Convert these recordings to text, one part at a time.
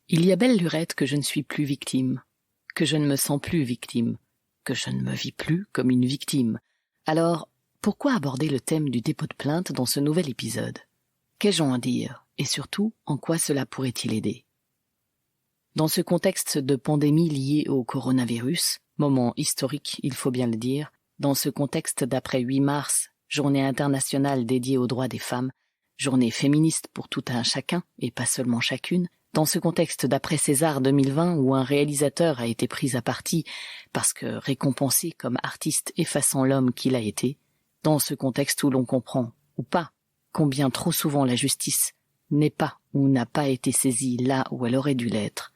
Il y a belle lurette que je ne suis plus victime, que je ne me sens plus victime, que je ne me vis plus comme une victime. Alors, pourquoi aborder le thème du dépôt de plainte dans ce nouvel épisode? Qu'ai-je à en dire? Et surtout, en quoi cela pourrait-il aider? Dans ce contexte de pandémie liée au coronavirus, moment historique, il faut bien le dire, dans ce contexte d'après 8 mars, journée internationale dédiée aux droits des femmes, journée féministe pour tout un chacun et pas seulement chacune, dans ce contexte d'après César 2020 où un réalisateur a été pris à partie parce que récompensé comme artiste effaçant l'homme qu'il a été, dans ce contexte où l'on comprend, ou pas, combien trop souvent la justice n'est pas ou n'a pas été saisie là où elle aurait dû l'être,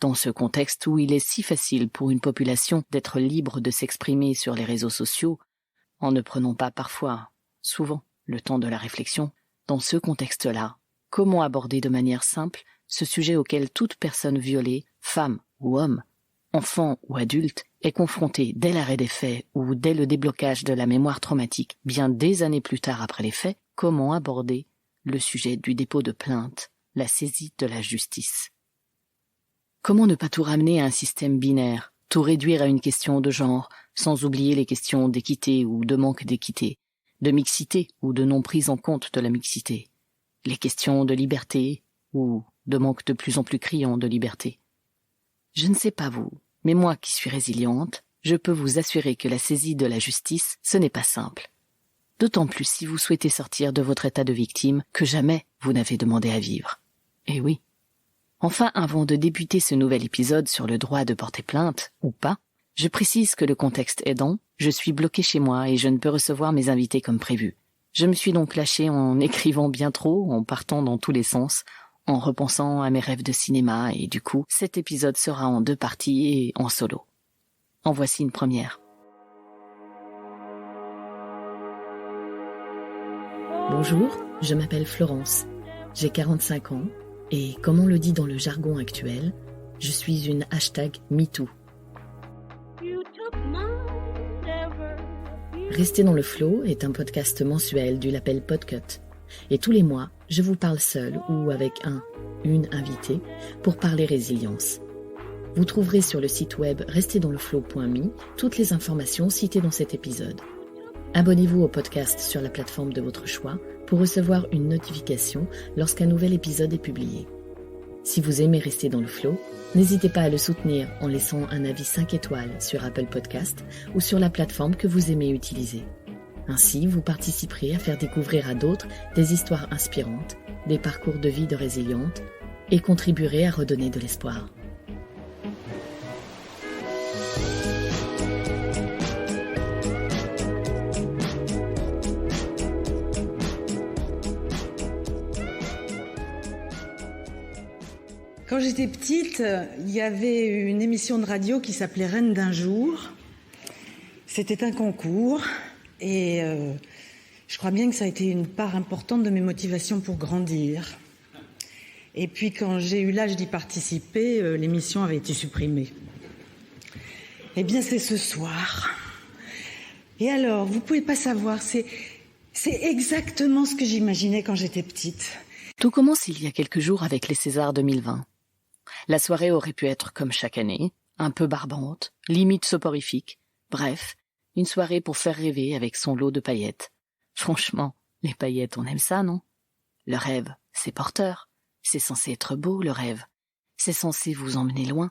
dans ce contexte où il est si facile pour une population d'être libre de s'exprimer sur les réseaux sociaux, en ne prenant pas parfois, souvent, le temps de la réflexion, dans ce contexte-là, comment aborder de manière simple ce sujet auquel toute personne violée, femme ou homme, enfant ou adulte, est confrontée dès l'arrêt des faits ou dès le déblocage de la mémoire traumatique, bien des années plus tard après les faits, comment aborder le sujet du dépôt de plainte, la saisie de la justice. Comment ne pas tout ramener à un système binaire, tout réduire à une question de genre, sans oublier les questions d'équité ou de manque d'équité, de mixité ou de non prise en compte de la mixité, les questions de liberté ou de manque de plus en plus criant de liberté. Je ne sais pas vous, mais moi qui suis résiliente, je peux vous assurer que la saisie de la justice, ce n'est pas simple. D'autant plus si vous souhaitez sortir de votre état de victime que jamais vous n'avez demandé à vivre. Eh oui. Enfin, avant de débuter ce nouvel épisode sur le droit de porter plainte, ou pas, je précise que le contexte aidant, je suis bloquée chez moi et je ne peux recevoir mes invités comme prévu. Je me suis donc lâchée en écrivant bien trop, en partant dans tous les sens, en repensant à mes rêves de cinéma et du coup, cet épisode sera en 2 parties et en solo. En voici une première. Bonjour, je m'appelle Florence, j'ai 45 ans et comme on le dit dans le jargon actuel, je suis une #MeToo. Rester dans le flow est un podcast mensuel du label Podcut. Et tous les mois, je vous parle seul ou avec une invitée pour parler résilience. Vous trouverez sur le site web restezdansleflow.me toutes les informations citées dans cet épisode. Abonnez-vous au podcast sur la plateforme de votre choix pour recevoir une notification lorsqu'un nouvel épisode est publié. Si vous aimez rester dans le flow, n'hésitez pas à le soutenir en laissant un avis 5 étoiles sur Apple Podcast ou sur la plateforme que vous aimez utiliser. Ainsi, vous participerez à faire découvrir à d'autres des histoires inspirantes, des parcours de vie de résilientes et contribuerez à redonner de l'espoir. Quand j'étais petite, il y avait une émission de radio qui s'appelait Reine d'un jour. C'était un concours et je crois bien que ça a été une part importante de mes motivations pour grandir. Et puis quand j'ai eu l'âge d'y participer, l'émission avait été supprimée. Eh bien c'est ce soir. Et alors, vous pouvez pas savoir, c'est exactement ce que j'imaginais quand j'étais petite. Tout commence il y a quelques jours avec les Césars 2020. La soirée aurait pu être comme chaque année, un peu barbante, limite soporifique, bref, une soirée pour faire rêver avec son lot de paillettes. Franchement, les paillettes, on aime ça, non? Le rêve, c'est porteur, c'est censé être beau, le rêve, c'est censé vous emmener loin.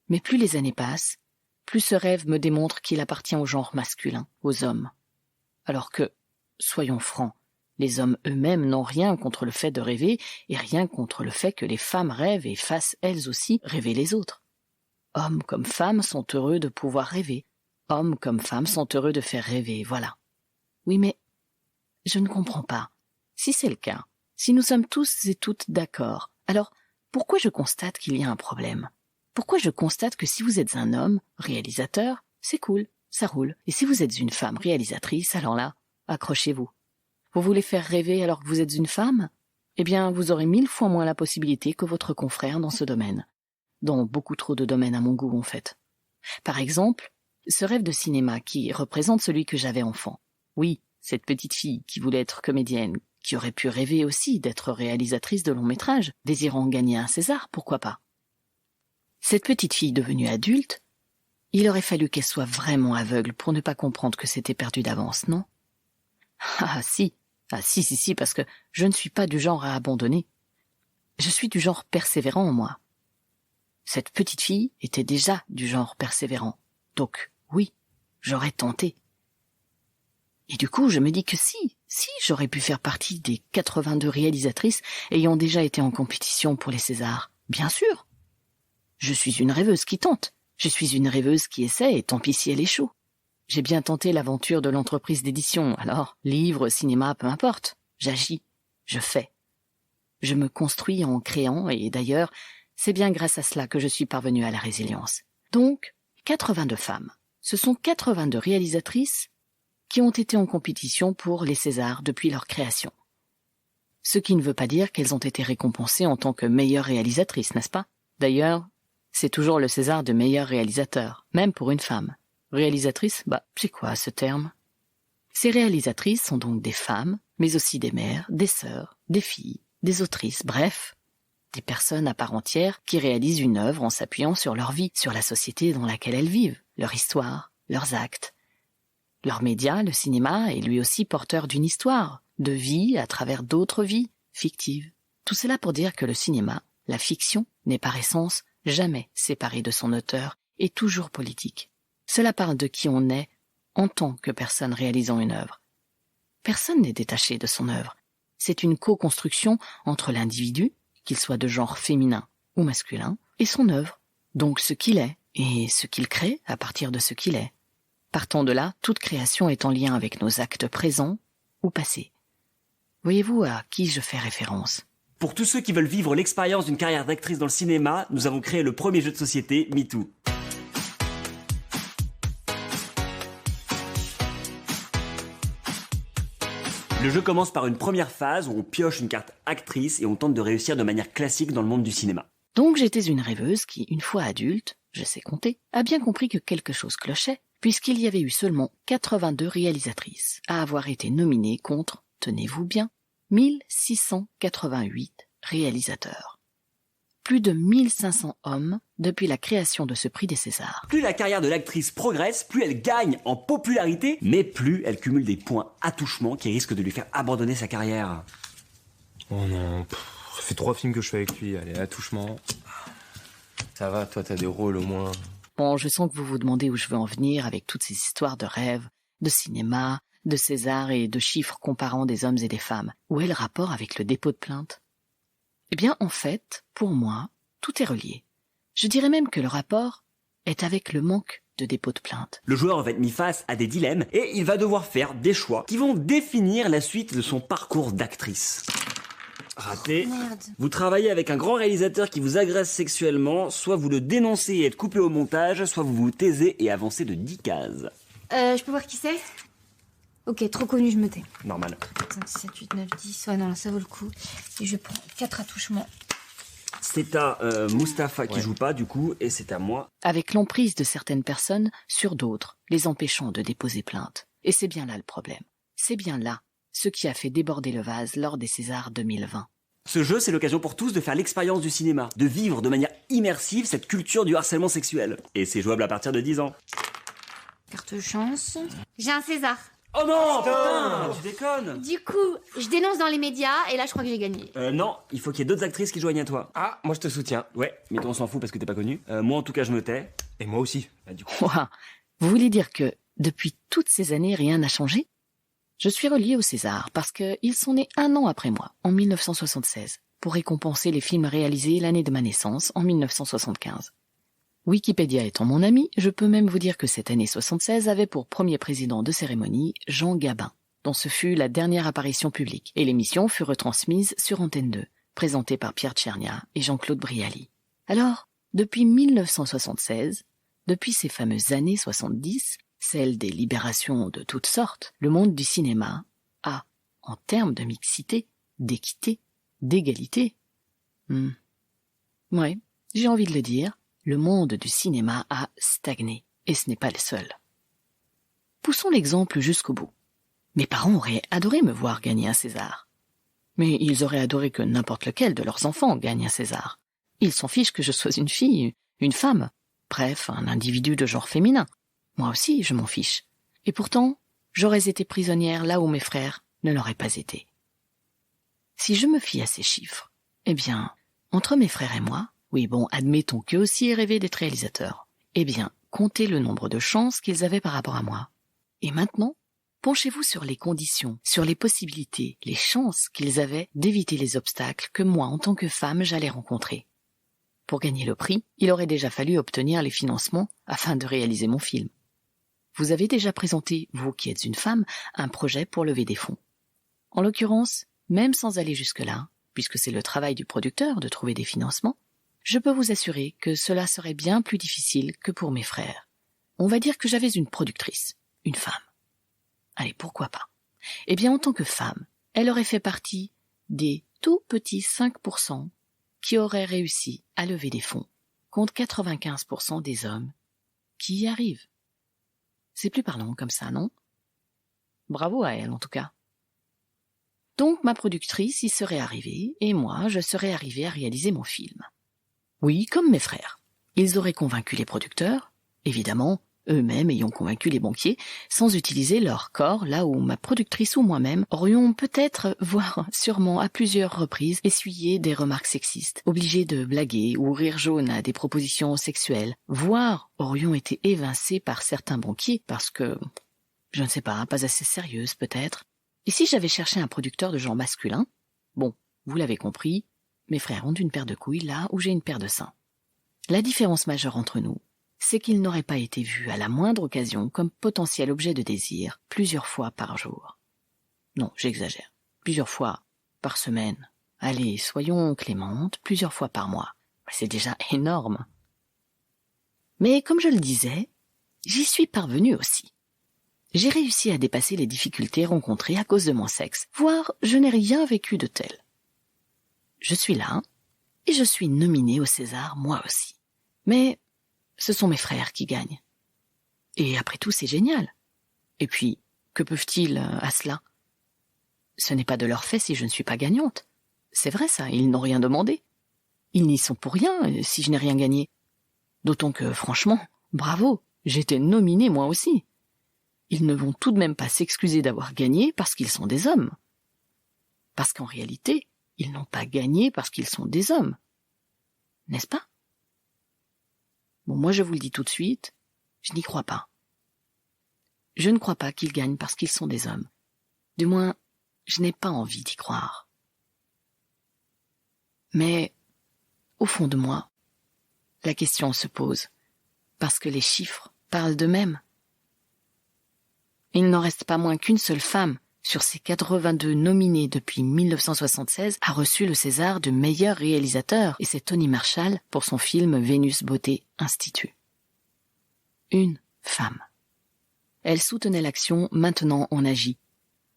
Mais plus les années passent, plus ce rêve me démontre qu'il appartient au genre masculin, aux hommes. Alors que, soyons francs, les hommes eux-mêmes n'ont rien contre le fait de rêver et rien contre le fait que les femmes rêvent et fassent elles aussi rêver les autres. Hommes comme femmes sont heureux de pouvoir rêver. Hommes comme femmes sont heureux de faire rêver, voilà. Oui, mais je ne comprends pas. Si c'est le cas, si nous sommes tous et toutes d'accord, alors pourquoi je constate qu'il y a un problème? Pourquoi je constate que si vous êtes un homme, réalisateur, c'est cool, ça roule. Et si vous êtes une femme réalisatrice, alors là, accrochez-vous. Vous voulez faire rêver alors que vous êtes une femme? Eh bien, vous aurez 1000 fois moins la possibilité que votre confrère dans ce domaine. Dans beaucoup trop de domaines à mon goût, en fait. Par exemple, ce rêve de cinéma qui représente celui que j'avais enfant. Oui, cette petite fille qui voulait être comédienne, qui aurait pu rêver aussi d'être réalisatrice de long métrage, désirant gagner un César, pourquoi pas? Cette petite fille devenue adulte, il aurait fallu qu'elle soit vraiment aveugle pour ne pas comprendre que c'était perdu d'avance, non? Ah si, parce que je ne suis pas du genre à abandonner. Je suis du genre persévérant, moi. Cette petite fille était déjà du genre persévérant. Donc, oui, j'aurais tenté. Et du coup, je me dis que si j'aurais pu faire partie des 82 réalisatrices ayant déjà été en compétition pour les Césars. Bien sûr. Je suis une rêveuse qui tente. Je suis une rêveuse qui essaie, et tant pis si elle échoue. J'ai bien tenté l'aventure de l'entreprise d'édition, alors, livre, cinéma, peu importe. J'agis, je fais. Je me construis en créant, et d'ailleurs, c'est bien grâce à cela que je suis parvenue à la résilience. Donc, 82 femmes. Ce sont 82 réalisatrices qui ont été en compétition pour les Césars depuis leur création. Ce qui ne veut pas dire qu'elles ont été récompensées en tant que meilleures réalisatrices, n'est-ce pas? D'ailleurs, c'est toujours le César de meilleur réalisateur, même pour une femme. Réalisatrice, c'est quoi ce terme? Ces réalisatrices sont donc des femmes, mais aussi des mères, des sœurs, des filles, des autrices, bref, des personnes à part entière qui réalisent une œuvre en s'appuyant sur leur vie, sur la société dans laquelle elles vivent, leur histoire, leurs actes. Leur média, le cinéma, est lui aussi porteur d'une histoire, de vie à travers d'autres vies fictives. Tout cela pour dire que le cinéma, la fiction, n'est par essence jamais séparé de son auteur et toujours politique. Cela parle de qui on est en tant que personne réalisant une œuvre. Personne n'est détaché de son œuvre. C'est une co-construction entre l'individu, qu'il soit de genre féminin ou masculin, et son œuvre, donc ce qu'il est et ce qu'il crée à partir de ce qu'il est. Partant de là, toute création est en lien avec nos actes présents ou passés. Voyez-vous à qui je fais référence? Pour tous ceux qui veulent vivre l'expérience d'une carrière d'actrice dans le cinéma, nous avons créé le premier jeu de société, MeToo. Le jeu commence par une première phase où on pioche une carte actrice et on tente de réussir de manière classique dans le monde du cinéma. Donc j'étais une rêveuse qui, une fois adulte, je sais compter, a bien compris que quelque chose clochait, puisqu'il y avait eu seulement 82 réalisatrices à avoir été nominées contre, tenez-vous bien, 1688 réalisateurs. Plus de 1500 hommes depuis la création de ce prix des Césars. Plus la carrière de l'actrice progresse, plus elle gagne en popularité, mais plus elle cumule des points attouchement qui risquent de lui faire abandonner sa carrière. Oh non, ça fait 3 films que je fais avec lui, allez, attouchement. Ça va, toi t'as des rôles au moins. Bon, je sens que vous vous demandez où je veux en venir avec toutes ces histoires de rêves, de cinéma, de César et de chiffres comparant des hommes et des femmes. Où est le rapport avec le dépôt de plainte? Eh bien, en fait, pour moi, tout est relié. Je dirais même que le rapport est avec le manque de dépôt de plainte. Le joueur va être mis face à des dilemmes et il va devoir faire des choix qui vont définir la suite de son parcours d'actrice. Raté. Merde. Vous travaillez avec un grand réalisateur qui vous agresse sexuellement, soit vous le dénoncez et êtes coupé au montage, soit vous vous taisez et avancez de 10 cases. Je peux voir qui c'est? Ok, trop connu, je me tais. Normal. 5, 6, 7, 8, 9, 10. Ouais, non, là, ça vaut le coup. Et je prends 4 attouchements. C'est à Mustapha qui joue pas, du coup, et c'est à moi. Avec l'emprise de certaines personnes sur d'autres, les empêchant de déposer plainte. Et c'est bien là le problème. C'est bien là ce qui a fait déborder le vase lors des Césars 2020. Ce jeu, c'est l'occasion pour tous de faire l'expérience du cinéma, de vivre de manière immersive cette culture du harcèlement sexuel. Et c'est jouable à partir de 10 ans. Carte chance. J'ai un César. Oh non, putain, tu déconnes. Du coup, je dénonce dans les médias et là, je crois que j'ai gagné. Non, il faut qu'il y ait d'autres actrices qui joignent à toi. Ah, moi je te soutiens. Ouais, mais toi on s'en fout parce que t'es pas connu. Moi en tout cas je me tais. Et moi aussi. Bah, du coup... Ouah, vous voulez dire que, depuis toutes ces années, rien n'a changé? Je suis relié au César parce qu'ils sont nés 1 an après moi, en 1976, pour récompenser les films réalisés l'année de ma naissance, en 1975. Wikipédia étant mon ami, je peux même vous dire que cette année 76 avait pour premier président de cérémonie Jean Gabin, dont ce fut la dernière apparition publique, et l'émission fut retransmise sur Antenne 2, présentée par Pierre Tchernia et Jean-Claude Brialy. Alors, depuis 1976, depuis ces fameuses années 70, celles des libérations de toutes sortes, le monde du cinéma a, en termes de mixité, d'équité, d'égalité. Ouais, j'ai envie de le dire, le monde du cinéma a stagné, et ce n'est pas le seul. Poussons l'exemple jusqu'au bout. Mes parents auraient adoré me voir gagner un César. Mais ils auraient adoré que n'importe lequel de leurs enfants gagne un César. Ils s'en fichent que je sois une fille, une femme, bref, un individu de genre féminin. Moi aussi, je m'en fiche. Et pourtant, j'aurais été prisonnière là où mes frères ne l'auraient pas été. Si je me fie à ces chiffres, eh bien, entre mes frères et moi, oui bon, admettons qu'eux aussi aient rêvé d'être réalisateurs, eh bien, comptez le nombre de chances qu'ils avaient par rapport à moi. Et maintenant, penchez-vous sur les conditions, sur les possibilités, les chances qu'ils avaient d'éviter les obstacles que moi, en tant que femme, j'allais rencontrer. Pour gagner le prix, il aurait déjà fallu obtenir les financements afin de réaliser mon film. Vous avez déjà présenté, vous qui êtes une femme, un projet pour lever des fonds. En l'occurrence, même sans aller jusque-là, puisque c'est le travail du producteur de trouver des financements, je peux vous assurer que cela serait bien plus difficile que pour mes frères. On va dire que j'avais une productrice, une femme. Allez, pourquoi pas? Eh bien, en tant que femme, elle aurait fait partie des tout petits 5% qui auraient réussi à lever des fonds, contre 95% des hommes qui y arrivent. C'est plus parlant comme ça, non? Bravo à elle, en tout cas. Donc, ma productrice y serait arrivée, et moi, je serais arrivé à réaliser mon film. Oui, comme mes frères. Ils auraient convaincu les producteurs, évidemment, eux-mêmes ayant convaincu les banquiers, sans utiliser leur corps, là où ma productrice ou moi-même aurions peut-être, voire sûrement à plusieurs reprises, essuyé des remarques sexistes, obligés de blaguer ou rire jaune à des propositions sexuelles, voire aurions été évincés par certains banquiers parce que, je ne sais pas assez sérieuse peut-être. Et si j'avais cherché un producteur de genre masculin, bon, vous l'avez compris, mes frères ont une paire de couilles là où j'ai une paire de seins. La différence majeure entre nous, c'est qu'ils n'auraient pas été vus à la moindre occasion comme potentiel objet de désir plusieurs fois par jour. Non, j'exagère. Plusieurs fois par semaine. Allez, soyons clémentes, plusieurs fois par mois. C'est déjà énorme. Mais comme je le disais, j'y suis parvenue aussi. J'ai réussi à dépasser les difficultés rencontrées à cause de mon sexe, voire je n'ai rien vécu de tel. Je suis là, et je suis nominée au César moi aussi. Mais ce sont mes frères qui gagnent. Et après tout, c'est génial. Et puis, que peuvent-ils à cela? Ce n'est pas de leur fait si je ne suis pas gagnante. C'est vrai ça, ils n'ont rien demandé. Ils n'y sont pour rien si je n'ai rien gagné. D'autant que, franchement, bravo, j'étais nominée moi aussi. Ils ne vont tout de même pas s'excuser d'avoir gagné parce qu'ils sont des hommes. Parce qu'en réalité, ils n'ont pas gagné parce qu'ils sont des hommes. N'est-ce pas? Bon, moi je vous le dis tout de suite, je n'y crois pas. Je ne crois pas qu'ils gagnent parce qu'ils sont des hommes. Du moins, je n'ai pas envie d'y croire. Mais, au fond de moi, la question se pose, parce que les chiffres parlent d'eux-mêmes. Il n'en reste pas moins qu'une seule femme, sur ces 82 nominés depuis 1976, a reçu le César du meilleur réalisateur, et c'est Tony Marshall pour son film Vénus Beauté Institut. Une femme. Elle soutenait l'action Maintenant on agit,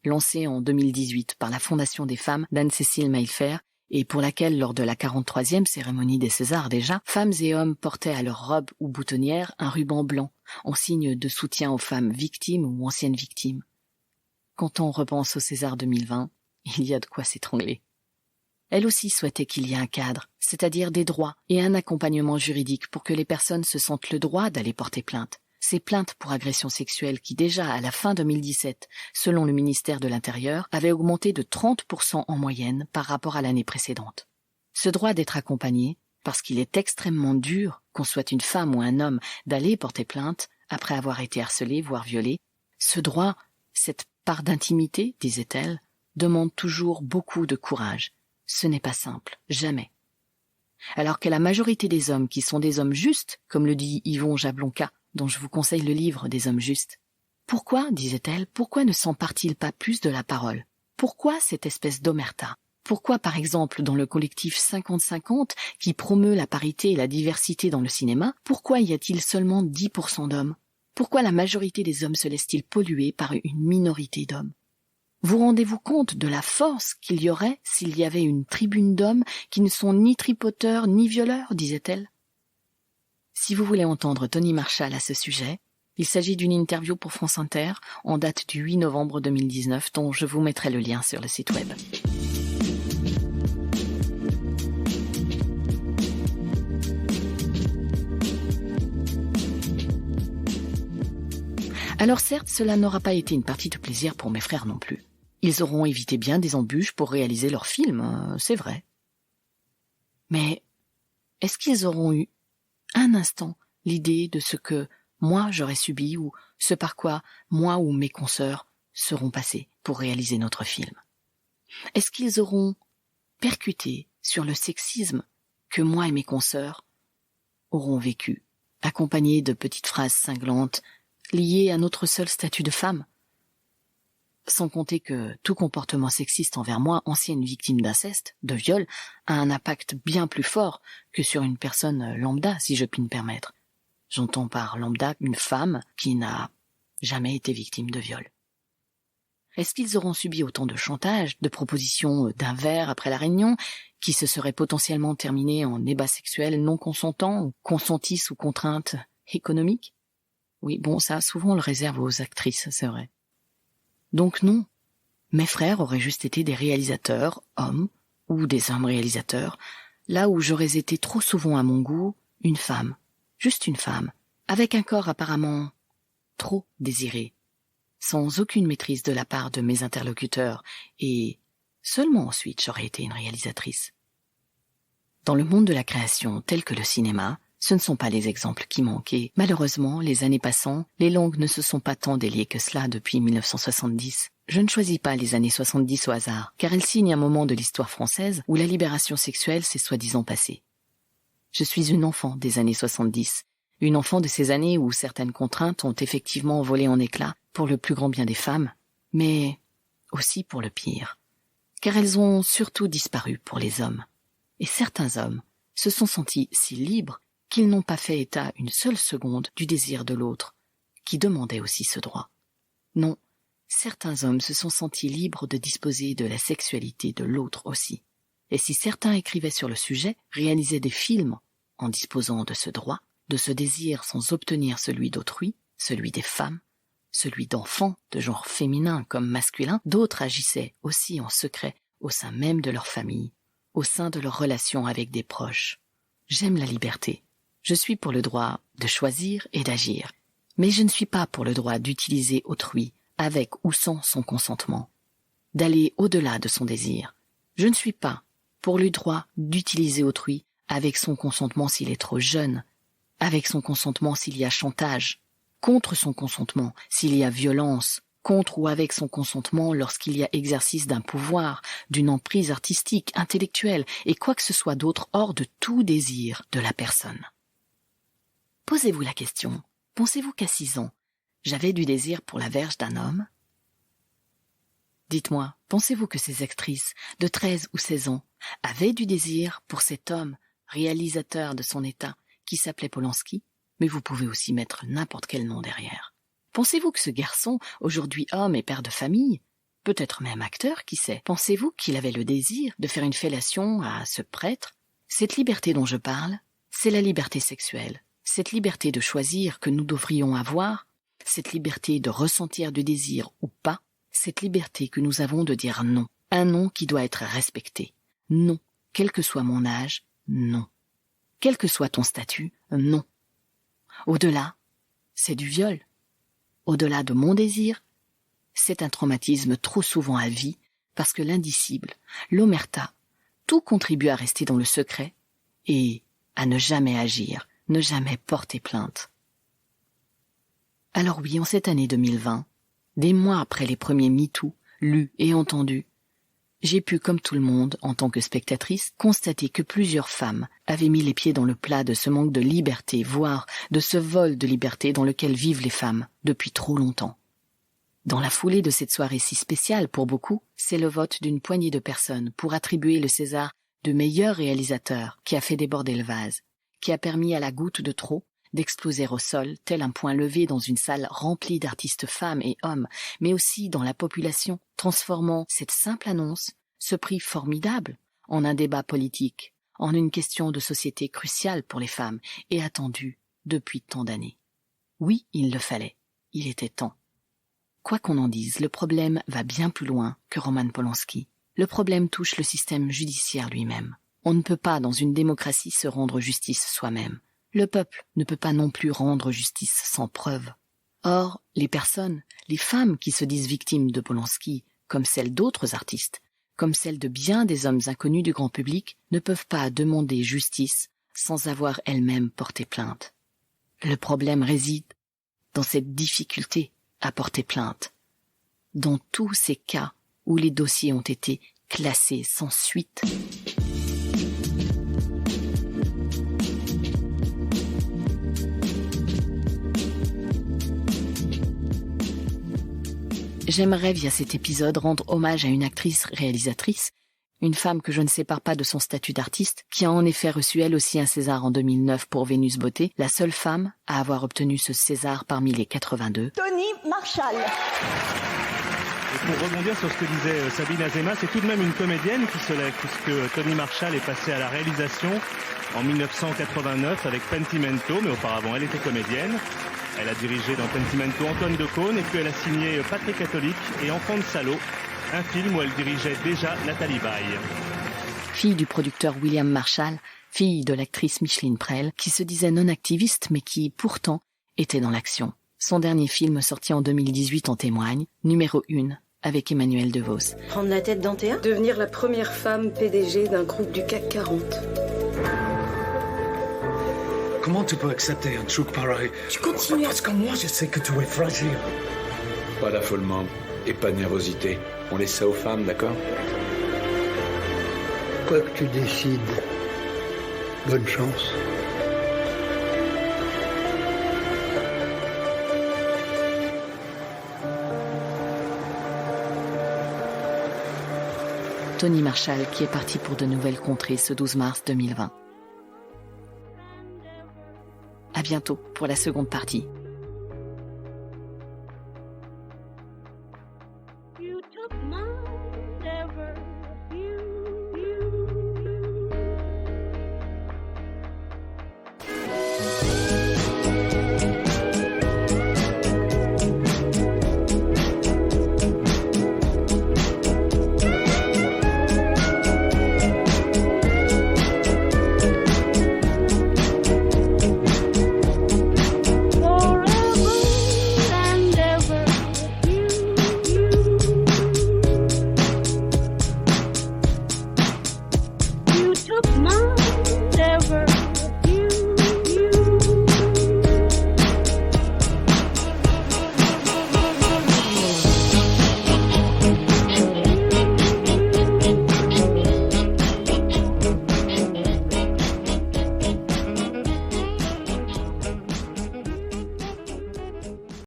lancée en 2018 par la Fondation des femmes d'Anne-Cécile Maillefer, et pour laquelle, lors de la 43e cérémonie des Césars déjà, femmes et hommes portaient à leur robe ou boutonnière un ruban blanc, en signe de soutien aux femmes victimes ou anciennes victimes. Quand on repense au César 2020, il y a de quoi s'étrangler. Elle aussi souhaitait qu'il y ait un cadre, c'est-à-dire des droits et un accompagnement juridique pour que les personnes se sentent le droit d'aller porter plainte. Ces plaintes pour agression sexuelle qui déjà à la fin 2017, selon le ministère de l'Intérieur, avaient augmenté de 30% en moyenne par rapport à l'année précédente. Ce droit d'être accompagné, parce qu'il est extrêmement dur, qu'on soit une femme ou un homme, d'aller porter plainte après avoir été harcelé, voire violé, ce droit, cette part d'intimité, disait-elle, demande toujours beaucoup de courage. Ce n'est pas simple, jamais. Alors que la majorité des hommes qui sont des hommes justes, comme le dit Yvon Jablonka, dont je vous conseille le livre des hommes justes. Pourquoi, disait-elle, pourquoi ne s'empare-t-il pas plus de la parole? Pourquoi cette espèce d'omerta? Pourquoi, par exemple, dans le collectif 50-50, qui promeut la parité et la diversité dans le cinéma, pourquoi y a-t-il seulement 10% d'hommes? Pourquoi la majorité des hommes se laisse-t-il polluer par une minorité d'hommes? Vous rendez-vous compte de la force qu'il y aurait s'il y avait une tribune d'hommes qui ne sont ni tripoteurs ni violeurs, disait-elle? Si vous voulez entendre Tony Marshall à ce sujet, il s'agit d'une interview pour France Inter en date du 8 novembre 2019 dont je vous mettrai le lien sur le site web. Alors certes, cela n'aura pas été une partie de plaisir pour mes frères non plus. Ils auront évité bien des embûches pour réaliser leur film, c'est vrai. Mais est-ce qu'ils auront eu un instant l'idée de ce que moi j'aurais subi ou ce par quoi moi ou mes consoeurs seront passés pour réaliser notre film? Est-ce qu'ils auront percuté sur le sexisme que moi et mes consoeurs auront vécu, accompagnés de petites phrases cinglantes liées à notre seul statut de femme? Sans compter que tout comportement sexiste envers moi, ancienne victime d'inceste, de viol, a un impact bien plus fort que sur une personne lambda, si je puis me permettre. J'entends par lambda une femme qui n'a jamais été victime de viol. Est-ce qu'ils auront subi autant de chantage, de propositions d'un verre après la réunion, qui se seraient potentiellement terminées en ébats sexuels non consentants ou consentis sous contrainte économique? Oui, bon, ça, souvent on le réserve aux actrices, c'est vrai. Donc non, mes frères auraient juste été des réalisateurs, hommes, ou des hommes réalisateurs, là où j'aurais été trop souvent à mon goût, une femme, juste une femme, avec un corps apparemment trop désiré, sans aucune maîtrise de la part de mes interlocuteurs, et seulement ensuite j'aurais été une réalisatrice. Dans le monde de la création tel que le cinéma, ce ne sont pas les exemples qui manquent et, malheureusement, les années passant, les langues ne se sont pas tant déliées que cela depuis 1970. Je ne choisis pas les années 70 au hasard, car elles signent un moment de l'histoire française où la libération sexuelle s'est soi-disant passée. Je suis une enfant des années 70, une enfant de ces années où certaines contraintes ont effectivement volé en éclats pour le plus grand bien des femmes, mais aussi pour le pire, car elles ont surtout disparu pour les hommes. Et certains hommes se sont sentis si libres qu'ils n'ont pas fait état une seule seconde du désir de l'autre, qui demandait aussi ce droit. Non, certains hommes se sont sentis libres de disposer de la sexualité de l'autre aussi. Et si certains écrivaient sur le sujet, réalisaient des films en disposant de ce droit, de ce désir sans obtenir celui d'autrui, celui des femmes, celui d'enfants de genre féminin comme masculin, d'autres agissaient aussi en secret au sein même de leur famille, au sein de leurs relations avec des proches. J'aime la liberté. Je suis pour le droit de choisir et d'agir, mais je ne suis pas pour le droit d'utiliser autrui, avec ou sans son consentement, d'aller au-delà de son désir. Je ne suis pas pour le droit d'utiliser autrui avec son consentement s'il est trop jeune, avec son consentement s'il y a chantage, contre son consentement s'il y a violence, contre ou avec son consentement lorsqu'il y a exercice d'un pouvoir, d'une emprise artistique, intellectuelle et quoi que ce soit d'autre hors de tout désir de la personne. Posez-vous la question, pensez-vous qu'à 6 ans, j'avais du désir pour la verge d'un homme? Dites-moi, pensez-vous que ces actrices de 13 ou 16 ans avaient du désir pour cet homme, réalisateur de son état, qui s'appelait Polanski? Mais vous pouvez aussi mettre n'importe quel nom derrière. Pensez-vous que ce garçon, aujourd'hui homme et père de famille, peut-être même acteur, qui sait, pensez-vous qu'il avait le désir de faire une fellation à ce prêtre? Cette liberté dont je parle, c'est la liberté sexuelle. Cette liberté de choisir que nous devrions avoir, cette liberté de ressentir du désir ou pas, cette liberté que nous avons de dire non, un non qui doit être respecté. Non, quel que soit mon âge, non. Quel que soit ton statut, non. Au-delà, c'est du viol. Au-delà de mon désir, c'est un traumatisme trop souvent à vie parce que l'indicible, l'omerta, tout contribue à rester dans le secret et à ne jamais agir, ne jamais porter plainte. Alors oui, en cette année 2020, des mois après les premiers MeToo, lus et entendus, j'ai pu, comme tout le monde, en tant que spectatrice, constater que plusieurs femmes avaient mis les pieds dans le plat de ce manque de liberté, voire de ce vol de liberté dans lequel vivent les femmes depuis trop longtemps. Dans la foulée de cette soirée si spéciale pour beaucoup, c'est le vote d'une poignée de personnes pour attribuer le César de meilleur réalisateur qui a fait déborder le vase, qui a permis à la goutte de trop d'exploser au sol, tel un point levé dans une salle remplie d'artistes femmes et hommes, mais aussi dans la population, transformant cette simple annonce, ce prix formidable, en un débat politique, en une question de société cruciale pour les femmes et attendue depuis tant d'années. Oui, il le fallait. Il était temps. Quoi qu'on en dise, le problème va bien plus loin que Roman Polanski. Le problème touche le système judiciaire lui-même. On ne peut pas, dans une démocratie, se rendre justice soi-même. Le peuple ne peut pas non plus rendre justice sans preuve. Or, les personnes, les femmes qui se disent victimes de Polanski, comme celles d'autres artistes, comme celles de bien des hommes inconnus du grand public, ne peuvent pas demander justice sans avoir elles-mêmes porté plainte. Le problème réside dans cette difficulté à porter plainte, dans tous ces cas où les dossiers ont été classés sans suite. J'aimerais via cet épisode rendre hommage à une actrice-réalisatrice, une femme que je ne sépare pas de son statut d'artiste, qui a en effet reçu elle aussi un César en 2009 pour Vénus Beauté, la seule femme à avoir obtenu ce César parmi les 82. Tony Marshall. Et pour rebondir sur ce que disait Sabine Azema, c'est tout de même une comédienne qui se lève, puisque Tony Marshall est passée à la réalisation en 1989 avec Pentimento, mais auparavant elle était comédienne. Elle a dirigé dans Pentimento Antoine de Caunes et puis elle a signé Patrick Catholique et Enfant de salaud, un film où elle dirigeait déjà Nathalie Baye. Fille du producteur William Marshall, fille de l'actrice Micheline Prel, qui se disait non activiste mais qui, pourtant, était dans l'action. Son dernier film sorti en 2018 en témoigne, numéro 1, avec Emmanuel DeVos. Prendre la tête d'Antea ? Devenir la première femme PDG d'un groupe du CAC 40. Comment tu peux accepter un truc pareil? Tu continues. Parce que moi, je sais que tu es fragile. Pas d'affolement et pas de nervosité. On laisse ça aux femmes, d'accord? Quoi que tu décides, bonne chance. Tony Marshall qui est parti pour de nouvelles contrées ce 12 mars 2020. À bientôt pour la seconde partie.